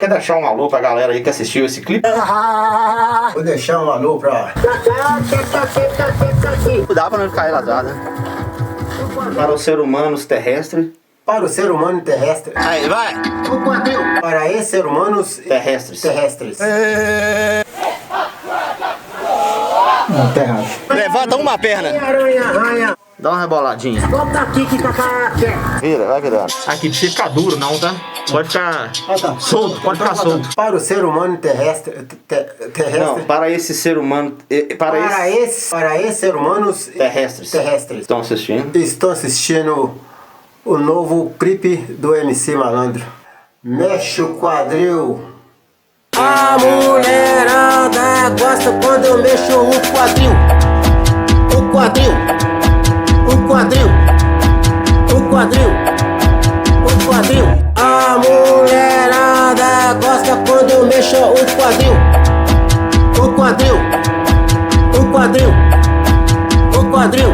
quer deixar um alô pra galera aí que assistiu esse clipe? Vou deixar um alô pra... Dá pra não cair lasada. Para os seres humanos terrestres. Para o ser humano terrestre. Aí, vai! Para esses seres humanos Terrestres. Não, terra. Levanta uma perna. Aranha. Dá uma reboladinha. Bota aqui que Vira, vai virando. Aqui, não precisa ficar duro não, tá? Pode ficar solto, pode ficar solto. Para o ser humano terrestre. Não, para esse ser humano... Para esses ser humanos terrestres. Estão assistindo? Estão assistindo o novo clipe do MC Malandro. Mexe o quadril. A mulherada gosta quando eu mexo o quadril. O quadril. O quadril. O quadril. O quadril. A mulherada gosta quando eu mexo o quadril. O quadril. O quadril. O quadril.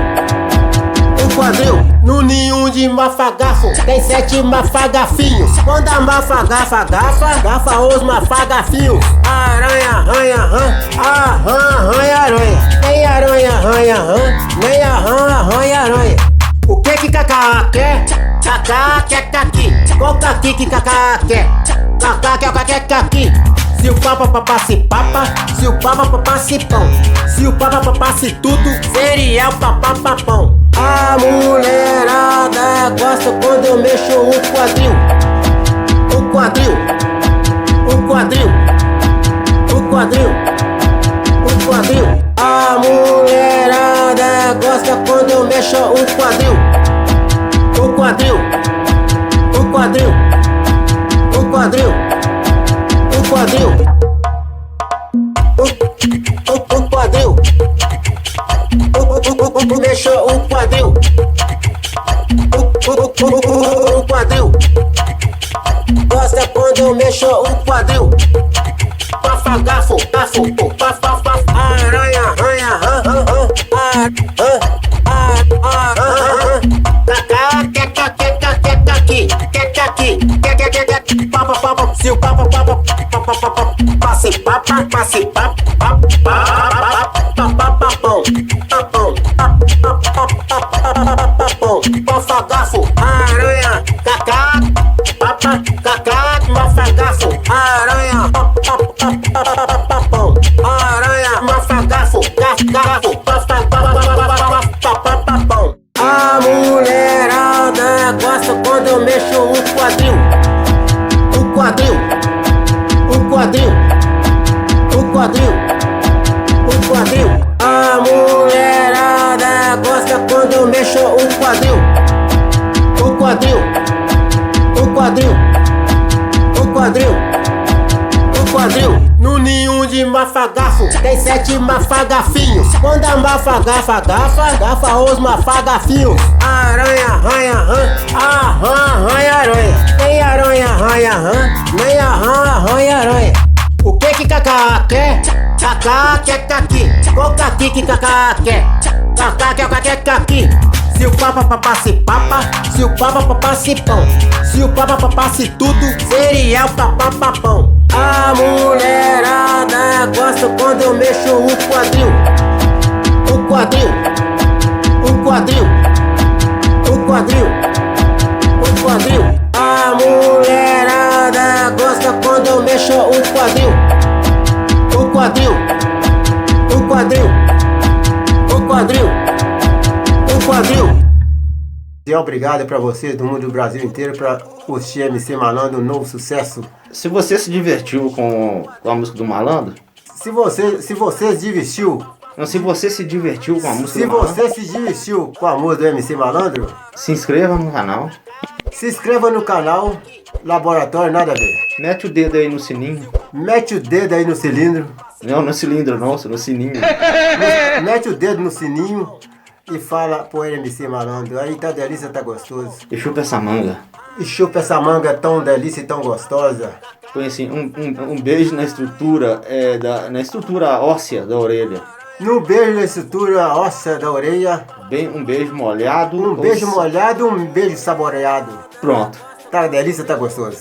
O quadril. No ninho de mafagafo tem 7 mafagafinhos. Quando a mafagafa gafa os mafagafinhos. Aranha, arranha, arranha, aranha. Nem aranha, arranha, nem arranha, aranha. O que cacá quer? Cacá quer caqui. Qual caqui que cacá quer? Cacá quer caqui. Se o papa papasse papa, se o papa papasse pão, se o papa papasse tudo, seria o papapapão. A mulherada gosta quando eu mexo o quadril. O quadril. O quadril. O quadril. O quadril. A mulherada gosta quando eu mexo o quadril. O quadril. O quadril. O quadril. O quadril. O quadril. Mexo o quadril. O quadril. Gosta quando eu mexo o quadril. Mafagafo, gafo, aranha, arranha, papa, se o papa, passe papa, papão, mafagafo, aranha, cacá, papa, cacá, mafagafo, aranha, papão, aranha, mafagafo, gafo, papão. A mulherada gosta quando eu mexo o quadril. O quadril. O quadril. O quadril. O quadril. A mulherada gosta quando eu mexo o quadril. O quadril. O quadril. O quadril. O quadril. No ninho de mafagafo tem 7 mafagafinhos. Quando a mafagafa gafa os mafagafinhos. Aranha, arranha, aranha. Nem aranha, nem arranha, aranha. O que cacá quer? Cacá quer caqui. Qual caqui que cacá quer? Cacá quer caqui. Se o papa papasse papa, se o papa papasse pão, se o papa papasse tudo, seria o papapapão. A mulherada gosta quando eu mexo o quadril. O quadril. O quadril. O quadril. O quadril. A mulherada gosta quando eu mexo o quadril. O quadril. O quadril. O quadril. O quadril. E obrigado pra vocês do mundo do Brasil inteiro pra curtir MC Malandro, um novo sucesso. Se você se divertiu com a música do Malandro... Se você se divertiu... Não, se você se divertiu com a música do Malandro... Se você se divertiu com a música do MC Malandro... Se inscreva no canal. Se inscreva no canal Laboratório Nada a Ver. Mete o dedo aí no sininho. Mete o dedo aí no cilindro. Não, no cilindro não, no sininho. Mete o dedo no sininho e fala pro MC Malandro. Aí tá delícia, tá gostoso. E chupa essa manga. E chupa essa manga tão delícia e tão gostosa. Foi assim, um beijo na estrutura, na estrutura óssea da orelha. No beijo na estrutura óssea da orelha. Um beijo molhado. Um beijo molhado, um beijo saboreado. Pronto. Tá delícia, tá gostoso.